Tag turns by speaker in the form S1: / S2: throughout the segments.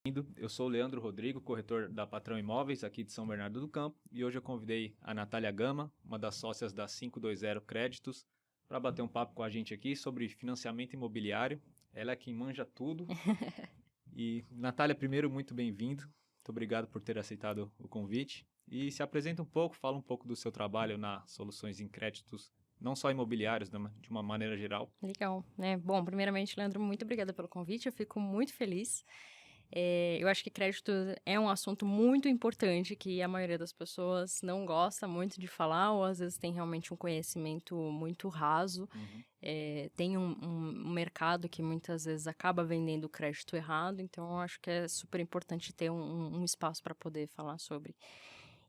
S1: Eu sou o Leandro Rodrigo, corretor da Patrão Imóveis aqui de São Bernardo do Campo, e hoje eu convidei a Natália Gama, uma das sócias da 520 Créditos, para bater um papo com a gente aqui sobre financiamento imobiliário. Ela é quem manja tudo. E Natália, primeiro, muito bem-vindo. Muito obrigado por ter aceitado o convite. E se apresenta um pouco, fala um pouco do seu trabalho na Soluções em Créditos, não só imobiliários, de uma maneira geral.
S2: Legal, né? Bom, primeiramente, Leandro, muito obrigada pelo convite, eu fico muito feliz. Eu acho que crédito é um assunto muito importante que a maioria das pessoas não gosta muito de falar ou às vezes tem realmente um conhecimento muito raso.
S1: Uhum.
S2: Tem um mercado que muitas vezes acaba vendendo crédito errado, então eu acho que é super importante ter um espaço para poder falar sobre.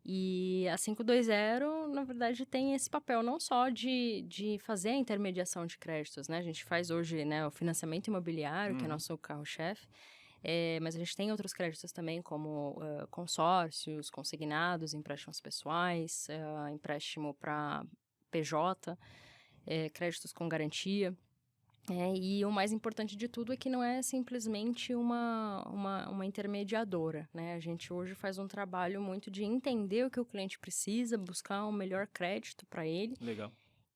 S2: E a 520, na verdade, tem esse papel não só de fazer a intermediação de créditos, né? A gente faz hoje, né, o financiamento imobiliário, que é
S1: Uhum.
S2: nosso carro-chefe, mas a gente tem outros créditos também, como consórcios, consignados, empréstimos pessoais, empréstimo para PJ, créditos com garantia. E o mais importante de tudo é que não é simplesmente uma intermediadora, né? A gente hoje faz um trabalho muito de entender o que o cliente precisa, buscar o melhor crédito para ele
S1: Legal.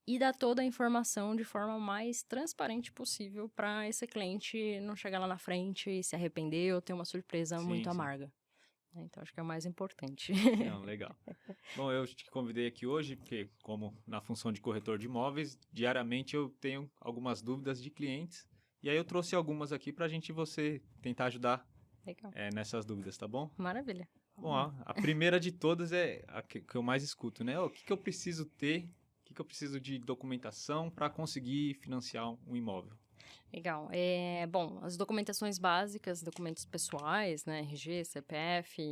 S2: e dar toda a informação de forma mais transparente possível para esse cliente não chegar lá na frente e se arrepender ou ter uma surpresa muito
S1: Sim, sim.
S2: amarga, né? Então, acho que é o mais importante.
S1: Não, legal. Bom, eu te convidei aqui hoje porque, como na função de corretor de imóveis, diariamente eu tenho algumas dúvidas de clientes. E aí eu trouxe algumas aqui para você tentar ajudar
S2: Legal.
S1: nessas dúvidas, tá bom?
S2: Maravilha.
S1: Bom, a primeira de todas é a que eu mais escuto, né? O que que eu preciso ter, o que que eu preciso de documentação para conseguir financiar um imóvel?
S2: Legal. Bom, as documentações básicas, documentos pessoais, né, RG, CPF,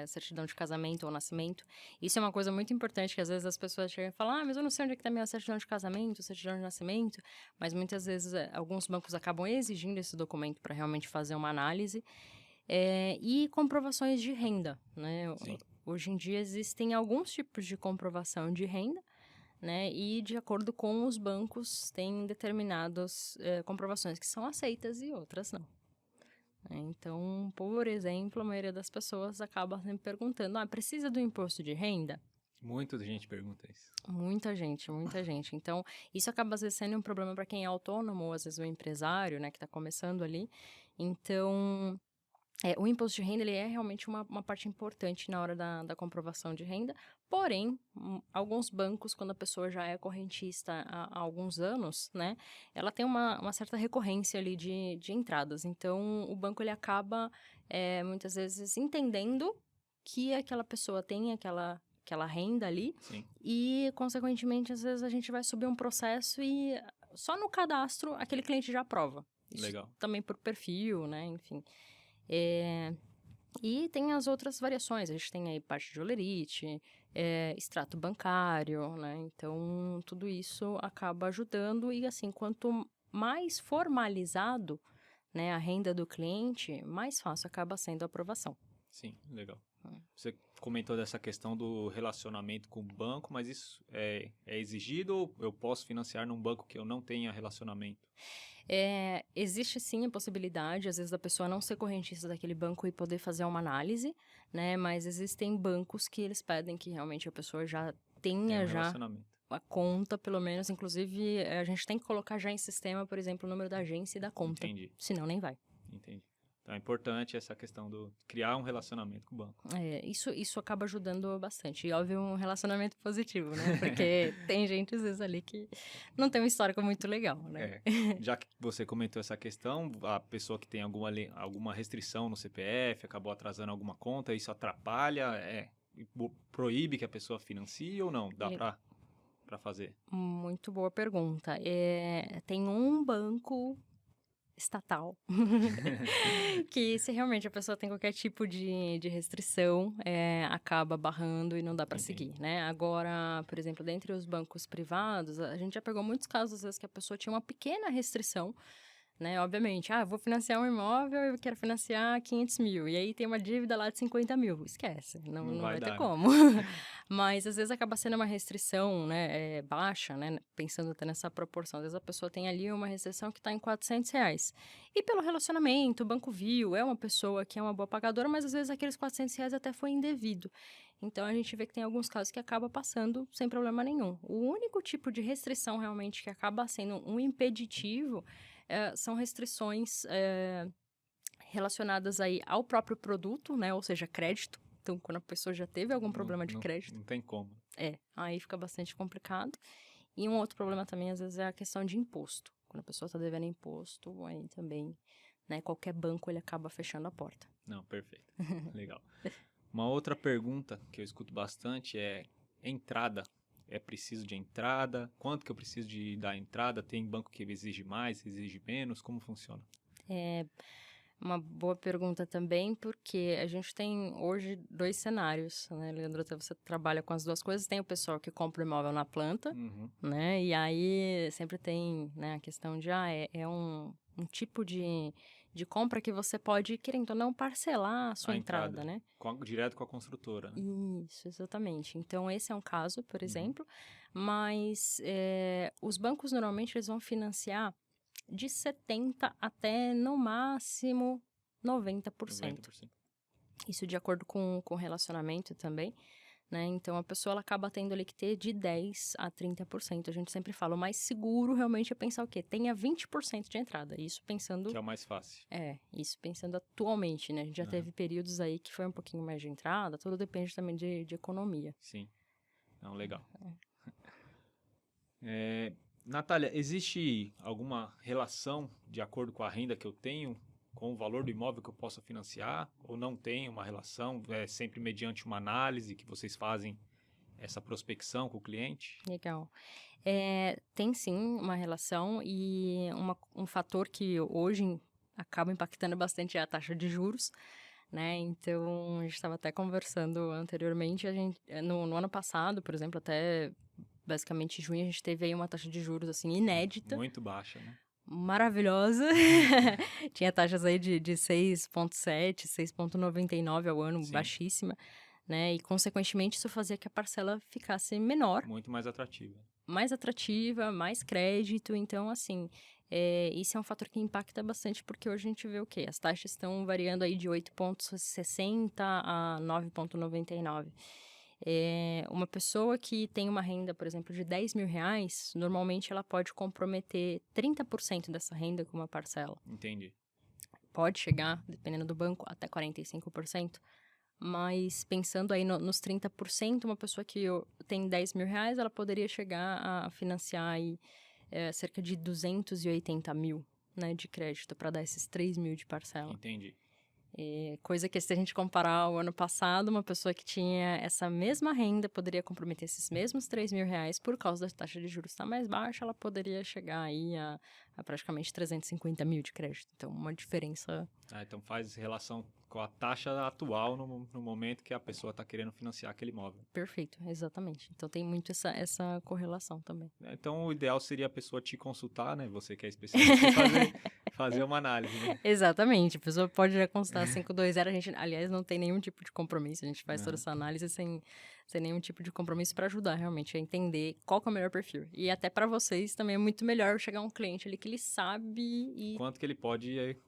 S2: certidão de casamento ou nascimento, isso é uma coisa muito importante que às vezes as pessoas chegam e falam, mas eu não sei onde é que está minha certidão de casamento, certidão de nascimento, mas muitas vezes alguns bancos acabam exigindo esse documento para realmente fazer uma análise, e comprovações de renda, né?
S1: Sim,
S2: Hoje em dia existem alguns tipos de comprovação de renda, né, e de acordo com os bancos, tem determinadas, comprovações que são aceitas e outras não, né. Então, por exemplo, a maioria das pessoas acaba sempre perguntando: "Ah, precisa do imposto de renda?".
S1: muita gente pergunta isso.
S2: Muita gente, muita gente. Então, isso acaba às vezes sendo um problema para quem é autônomo ou às vezes o empresário, né, que está começando ali. Então, o imposto de renda, ele é realmente uma parte importante na hora da comprovação de renda, porém, alguns bancos, quando a pessoa já é correntista há alguns anos, né, ela tem uma certa recorrência ali de entradas. Então, o banco ele acaba, muitas vezes entendendo que aquela pessoa tem aquela renda ali
S1: Sim,
S2: e, consequentemente, às vezes a gente vai subir um processo e só no cadastro aquele cliente já aprova. Isso
S1: legal.
S2: também por perfil, né, enfim. Eh, e tem as outras variações, a gente tem aí parte de holerite, extrato bancário, né, então tudo isso acaba ajudando e, assim, quanto mais formalizado, né, a renda do cliente, mais fácil acaba sendo a aprovação.
S1: Sim, legal.
S2: Hum.
S1: Você comentou dessa questão do relacionamento com o banco, mas isso é exigido ou eu posso financiar num banco que eu não tenha relacionamento?
S2: Existe sim a possibilidade, às vezes, da pessoa não ser correntista daquele banco e poder fazer uma análise, né, mas existem bancos que eles pedem que realmente a pessoa já
S1: Tem um
S2: tenha já
S1: relacionamento.
S2: a conta, pelo menos, inclusive, a gente tem que colocar já em sistema, por exemplo, o número da agência e da conta,
S1: Entendi,
S2: senão nem vai.
S1: entendi. Então é importante essa questão do criar um relacionamento com o banco.
S2: Isso acaba ajudando bastante. E óbvio, um relacionamento positivo, né, porque tem gente, às vezes, ali que não tem um histórico muito legal, né.
S1: É, já que você comentou essa questão, a pessoa que tem alguma restrição no CPF, acabou atrasando alguma conta, isso atrapalha, e proíbe que a pessoa financie ou não? Dá
S2: Le
S1: para fazer?
S2: Muito boa pergunta. Tem um banco estatal que, se realmente a pessoa tem qualquer tipo de restrição, acaba barrando e não dá para
S1: Entendi.
S2: seguir, né. Agora, por exemplo, dentre os bancos privados, a gente já pegou muitos casos, às vezes, que a pessoa tinha uma pequena restrição, né? Obviamente, eu vou financiar um imóvel, eu quero financiar 500 mil, e aí tem uma dívida lá de 50 mil, esquece, não vai ter
S1: dar, né?
S2: como. Mas, às vezes, acaba sendo uma restrição, né, baixa, né, pensando até nessa proporção. Às vezes, a pessoa tem ali uma restrição que está em R$ 400. E pelo relacionamento, o banco viu, é uma pessoa que é uma boa pagadora, mas, às vezes, aqueles R$ 400 até foi indevido. Então, a gente vê que tem alguns casos que acaba passando sem problema nenhum. O único tipo de restrição, realmente, que acaba sendo um impeditivo são restrições relacionadas aí ao próprio produto, né? Ou seja, crédito. Então, quando a pessoa já teve algum problema de crédito.
S1: Não tem como.
S2: Aí fica bastante complicado. E um outro problema também, às vezes, é a questão de imposto. Quando a pessoa está devendo imposto, aí também, né? Qualquer banco, ele acaba fechando a porta.
S1: Não, perfeito. Legal. Uma outra pergunta que eu escuto bastante é entrada. É preciso de entrada? Quanto que eu preciso de dar entrada? Tem banco que exige mais, exige menos? Como funciona?
S2: Uma boa pergunta também, porque a gente tem hoje 2 cenários, né, Leandro? Até você trabalha com as duas coisas. Tem o pessoal que compra o imóvel na planta, né? E aí sempre tem, né, a questão de, é um tipo de compra que você pode, querendo ou não, parcelar a sua entrada, né?
S1: Direto com a construtora, né?
S2: Isso, exatamente. Então, esse é um caso, por exemplo. Mas os bancos, normalmente, eles vão financiar de 70% até, no máximo, 90%. Isso de acordo com o relacionamento também, né? Então, a pessoa ela acaba tendo ali que ter de 10% a 30%. A gente sempre fala, o mais seguro realmente é pensar o quê? Tenha 20% de entrada. Isso pensando...
S1: Que é o mais fácil.
S2: Isso pensando atualmente, né? A gente já teve períodos aí que foi um pouquinho mais de entrada, tudo depende também de economia.
S1: Sim. Não, legal. Natália, existe alguma relação de acordo com a renda que eu tenho com o valor do imóvel que eu possa financiar? Ou não tem uma relação? É sempre mediante uma análise que vocês fazem essa prospecção com o cliente?
S2: Legal. Tem sim uma relação e um fator que hoje acaba impactando bastante é a taxa de juros, né? Então, a gente estava até conversando anteriormente, no ano passado, por exemplo, até basicamente junho, a gente teve aí uma taxa de juros, assim, inédita.
S1: Muito baixa, né?
S2: Maravilhosa. Tinha taxas aí de 6,7, 6,99 ao ano, baixíssima, né? E, consequentemente, isso fazia que a parcela ficasse menor.
S1: Muito mais atrativa.
S2: Mais atrativa, mais crédito. Então, assim, isso é um fator que impacta bastante, porque hoje a gente vê o quê? As taxas estão variando aí de 8,60 a 9,99. Uma pessoa que tem uma renda, por exemplo, de R$ 10.000, normalmente ela pode comprometer 30% dessa renda com uma parcela.
S1: Entendi.
S2: Pode chegar, dependendo do banco, até 45%. Mas pensando aí nos 30%, uma pessoa que tem R$ 10.000, ela poderia chegar a financiar aí, cerca de 280 mil, né, de crédito para dar esses 3 mil de parcela.
S1: Entendi.
S2: Coisa que, se a gente comparar o ano passado, uma pessoa que tinha essa mesma renda poderia comprometer esses mesmos R$ 3.000, por causa da taxa de juros estar mais baixa, ela poderia chegar aí a praticamente 350 mil de crédito. Então, uma diferença...
S1: Então faz relação com a taxa atual no momento que a pessoa está querendo financiar aquele imóvel.
S2: Perfeito, exatamente. Então, tem muito essa correlação também.
S1: Então, o ideal seria a pessoa te consultar, né? Você que é especialista, e fazer uma análise, né?
S2: Exatamente. A pessoa pode já consultar 520. A gente, aliás, não tem nenhum tipo de compromisso. A gente faz toda essa análise sem nenhum tipo de compromisso para ajudar realmente a entender qual que é o melhor perfil. E até para vocês também é muito melhor chegar um cliente ali que ele sabe e...
S1: Quanto que ele pode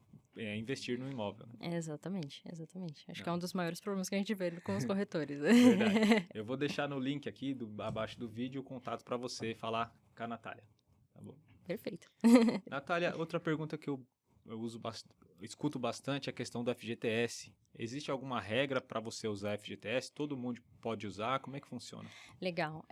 S1: investir no imóvel. Né?
S2: Exatamente. Acho que é um dos maiores problemas que a gente vê com os corretores.
S1: Verdade. Eu vou deixar no link aqui, abaixo do vídeo, o contato para você falar com a Natália. Tá bom?
S2: Perfeito.
S1: Natália, outra pergunta que eu escuto bastante é a questão do FGTS. Existe alguma regra para você usar FGTS? Todo mundo pode usar? Como é que funciona?
S2: Legal.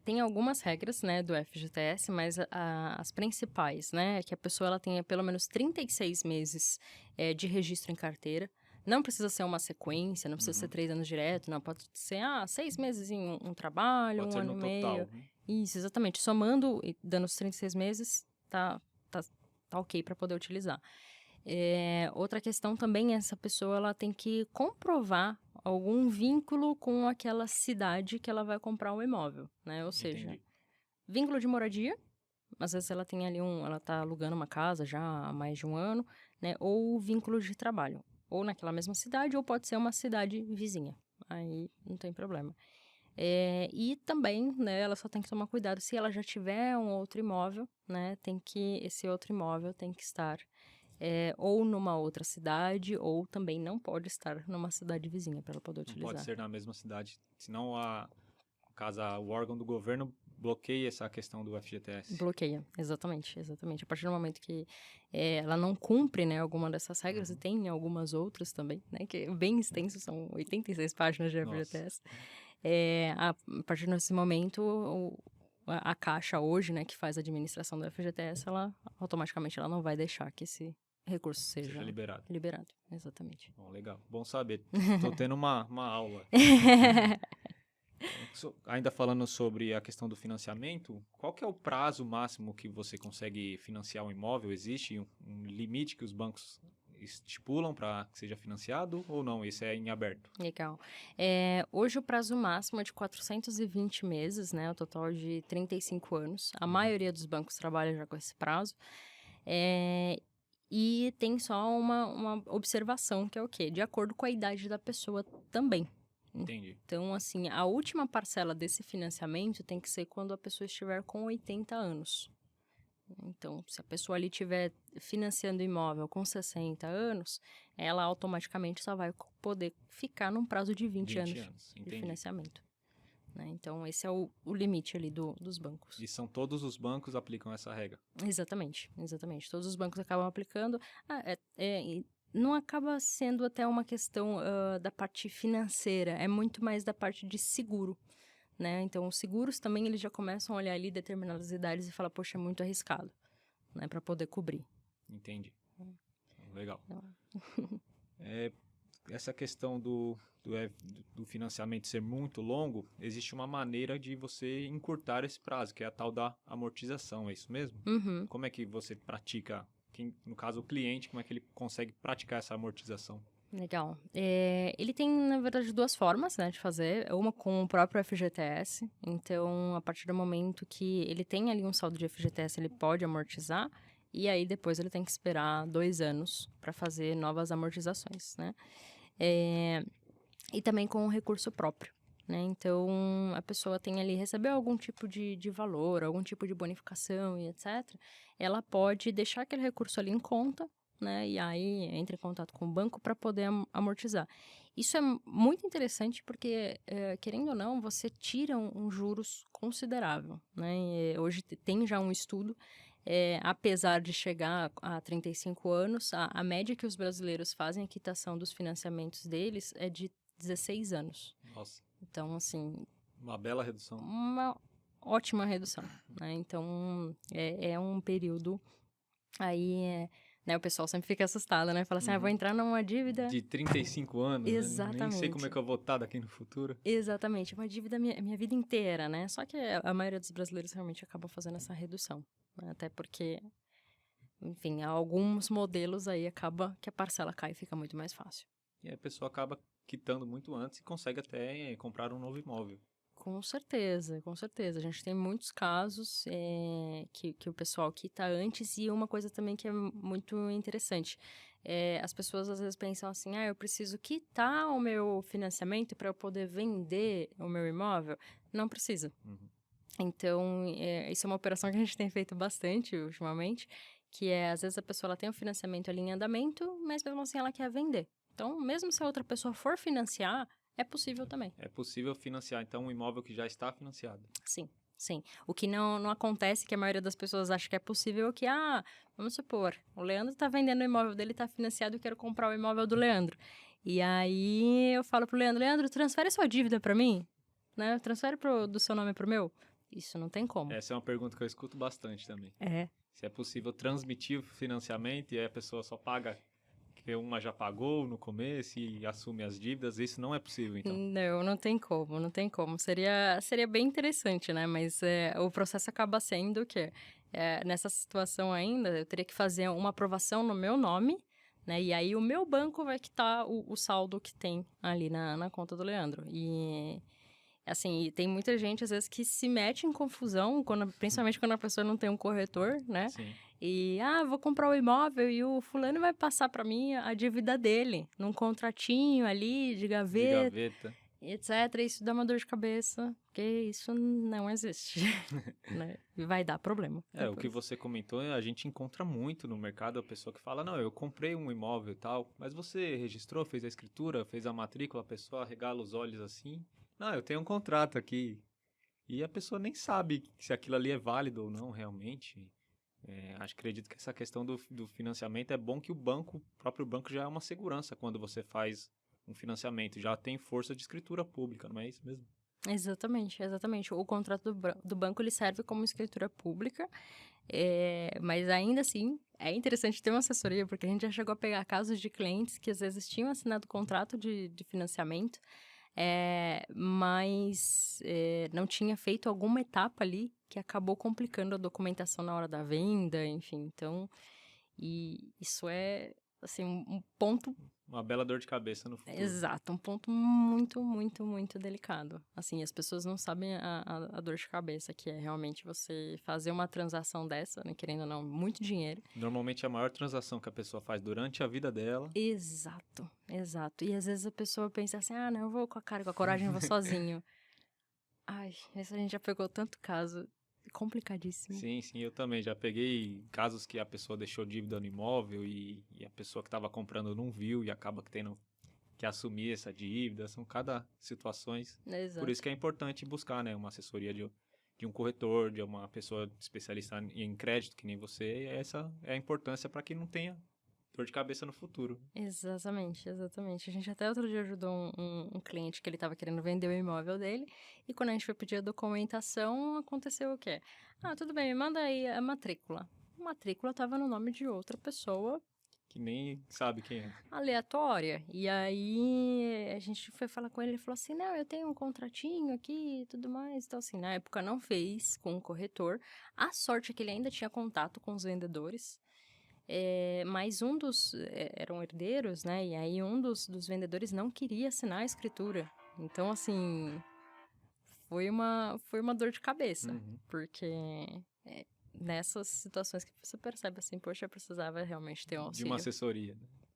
S2: Tem algumas regras, né, do FGTS, mas as principais, né, é que a pessoa ela tenha pelo menos 36 meses de registro em carteira. Não precisa ser uma sequência, não precisa ser 3 anos direto, não. Pode ser, 6 meses em um trabalho,
S1: pode
S2: um ano e meio.
S1: Total, né?
S2: Isso, exatamente. Somando e dando os 36 meses, tá ok para poder utilizar. Outra questão também é essa pessoa ela tem que comprovar algum vínculo com aquela cidade que ela vai comprar um imóvel, né? Ou seja, vínculo de moradia, às vezes ela tem ali ela tá alugando uma casa já há mais de um ano, né? Ou vínculo de trabalho, ou naquela mesma cidade, ou pode ser uma cidade vizinha. Aí não tem problema. E também, né, ela só tem que tomar cuidado se ela já tiver um outro imóvel, né? Esse outro imóvel tem que estar ou numa outra cidade, ou também não pode estar numa cidade vizinha para ela poder
S1: Não pode
S2: utilizar.
S1: ser na mesma cidade, senão o órgão do governo bloqueia essa questão do FGTS.
S2: Bloqueia, exatamente, exatamente. A partir do momento que ela não cumpre, né, alguma dessas regras, e tem algumas outras também, né, que é bem extenso, são 86 páginas de FGTS. A partir desse momento, a Caixa hoje, né, que faz a administração do FGTS, ela automaticamente ela não vai deixar que esse recurso seja
S1: liberado.
S2: Liberado, exatamente.
S1: Bom, legal. Bom saber. Estou tendo uma aula. Ainda falando sobre a questão do financiamento, qual que é o prazo máximo que você consegue financiar um imóvel? Existe um limite que os bancos estipulam para que seja financiado ou não? Esse é em aberto?
S2: Legal. Hoje o prazo máximo é de 420 meses, né? O total de 35 anos. A maioria dos bancos trabalha já com esse prazo. E tem só uma observação, que é o quê? De acordo com a idade da pessoa também.
S1: Entendi.
S2: Então, assim, a última parcela desse financiamento tem que ser quando a pessoa estiver com 80 anos. Então, se a pessoa ali estiver financiando imóvel com 60 anos, ela automaticamente só vai poder ficar num prazo de 20 anos de
S1: Entendi.
S2: financiamento. Né? Então, esse é o limite ali dos bancos.
S1: E são todos os bancos aplicam essa regra?
S2: Exatamente, exatamente. Todos os bancos acabam aplicando. Não acaba sendo até uma questão da parte financeira, é muito mais da parte de seguro, né? Então, os seguros também, eles já começam a olhar ali determinadas idades e falar, poxa, é muito arriscado, né? Para poder cobrir.
S1: Entendi. Legal. Essa questão do financiamento ser muito longo, existe uma maneira de você encurtar esse prazo, que é a tal da amortização, é isso mesmo?
S2: Uhum.
S1: Como é que você pratica, no caso o cliente, como é que ele consegue praticar essa amortização?
S2: Legal. Ele tem, na verdade, duas formas, né, de fazer. Uma com o próprio FGTS. Então, a partir do momento que ele tem ali um saldo de FGTS, ele pode amortizar. E aí, depois, ele tem que esperar 2 anos para fazer novas amortizações, né? E também com o recurso próprio, né? Então, a pessoa tem ali, recebeu algum tipo de valor, algum tipo de bonificação e etc. Ela pode deixar aquele recurso ali em conta, né? E aí entra em contato com o banco para poder amortizar. Isso é muito interessante porque, querendo ou não, você tira um juros considerável, né? E hoje tem já um estudo, apesar de chegar a 35 anos, a média que os brasileiros fazem a quitação dos financiamentos deles é de 16 anos.
S1: Nossa.
S2: Então, assim...
S1: Uma bela redução.
S2: Uma ótima redução, né? Então, é um período aí... né, o pessoal sempre fica assustado, né? Fala assim, vou entrar numa dívida...
S1: De 35 anos,
S2: Exatamente.
S1: Né? Nem sei como é que eu vou estar daqui no futuro.
S2: Exatamente, uma dívida minha vida inteira, né? Só que a maioria dos brasileiros realmente acaba fazendo essa redução, né? Até porque, enfim, há alguns modelos aí acaba que a parcela cai e fica muito mais fácil.
S1: E a pessoa acaba quitando muito antes e consegue até comprar um novo imóvel.
S2: Com certeza, com certeza. A gente tem muitos casos que o pessoal quita antes, e uma coisa também que é muito interessante. As pessoas às vezes pensam assim, eu preciso quitar o meu financiamento para eu poder vender o meu imóvel. Não precisa. Então, isso é uma operação que a gente tem feito bastante ultimamente, que às vezes a pessoa ela tem o financiamento ali em andamento, mas mesmo assim ela quer vender. Então, mesmo se a outra pessoa for financiar, é possível também.
S1: É possível financiar, então, um imóvel que já está financiado.
S2: Sim, sim. O que não acontece, que a maioria das pessoas acha que é possível, é que, vamos supor, o Leandro está vendendo o imóvel dele, está financiado, eu quero comprar o imóvel do Leandro. E aí eu falo pro Leandro, transfere sua dívida para mim, né? Transfere do seu nome pro meu. Isso não tem como.
S1: Essa é uma pergunta que eu escuto bastante também. Se é possível transmitir o financiamento e aí a pessoa só paga... que uma já pagou no começo e assume as dívidas, isso não é possível, então?
S2: Não tem como, não tem como. Seria bem interessante, né? Mas o processo acaba sendo que, nessa situação ainda, eu teria que fazer uma aprovação no meu nome, né? E aí o meu banco vai quitar o saldo que tem ali na conta do Leandro. Assim, e tem muita gente, às vezes, que se mete em confusão, principalmente quando a pessoa não tem um corretor, né?
S1: Sim,
S2: E, vou comprar o imóvel e o fulano vai passar para mim a dívida dele, num contratinho ali de
S1: de
S2: gaveta,
S1: gaveta.
S2: etc. Isso dá uma dor de cabeça, porque isso não existe, né? E vai dar problema
S1: O que
S2: depois.
S1: você comentou, a gente encontra muito no mercado a pessoa que fala, não, eu comprei um imóvel e tal, mas você registrou, fez a escritura, fez a matrícula, a pessoa regala os olhos assim, não, eu tenho um contrato aqui. E a pessoa nem sabe se aquilo ali é válido ou não realmente. Acredito que essa questão do financiamento é bom que o próprio banco já é uma segurança quando você faz um financiamento, já tem força de escritura pública, não é isso mesmo?
S2: Exatamente, exatamente. O contrato do banco, ele serve como escritura pública, mas ainda assim, é interessante ter uma assessoria, porque a gente já chegou a pegar casos de clientes que às vezes tinham assinado contrato de financiamento, mas não tinha feito alguma etapa ali que acabou complicando a documentação na hora da venda, enfim. Então, e isso é, assim, um ponto.
S1: Uma bela dor de cabeça no futuro.
S2: Exato, um ponto muito, muito, muito delicado. Assim, as pessoas não sabem a dor de cabeça que é realmente você fazer uma transação dessa, né, querendo ou não, muito dinheiro.
S1: Normalmente é a maior transação que a pessoa faz durante a vida dela.
S2: Exato, exato. E às vezes a pessoa pensa assim, não, eu vou com a cara e com a coragem, eu vou sozinho. Ai, esse a gente já pegou tanto caso, complicadíssimo.
S1: Sim, sim, eu também já peguei casos que a pessoa deixou dívida no imóvel e a pessoa que estava comprando não viu e acaba que tendo que assumir essa dívida. São cada situações. Por isso
S2: Exato.
S1: que é importante buscar, né, uma assessoria de um corretor, de uma pessoa especialista em crédito, que nem você. E essa é a importância para que não tenha dor de cabeça no futuro.
S2: Exatamente, exatamente. A gente até outro dia ajudou um cliente que ele estava querendo vender o imóvel dele, e quando a gente foi pedir a documentação, aconteceu o quê? Tudo bem, me manda aí a matrícula. A matrícula estava no nome de outra pessoa
S1: Que nem sabe quem é.
S2: aleatória. E aí a gente foi falar com ele, ele falou assim: não, eu tenho um contratinho aqui e tudo mais. Então, assim, na época não fez com o corretor. A sorte é que ele ainda tinha contato com os vendedores. Mas eram herdeiros, né? E aí um dos vendedores não queria assinar a escritura. Então, assim, foi uma dor de cabeça.
S1: Uhum.
S2: Porque nessas situações que você percebe assim, poxa, eu precisava realmente ter um
S1: De uma
S2: auxílio.
S1: assessoria, né?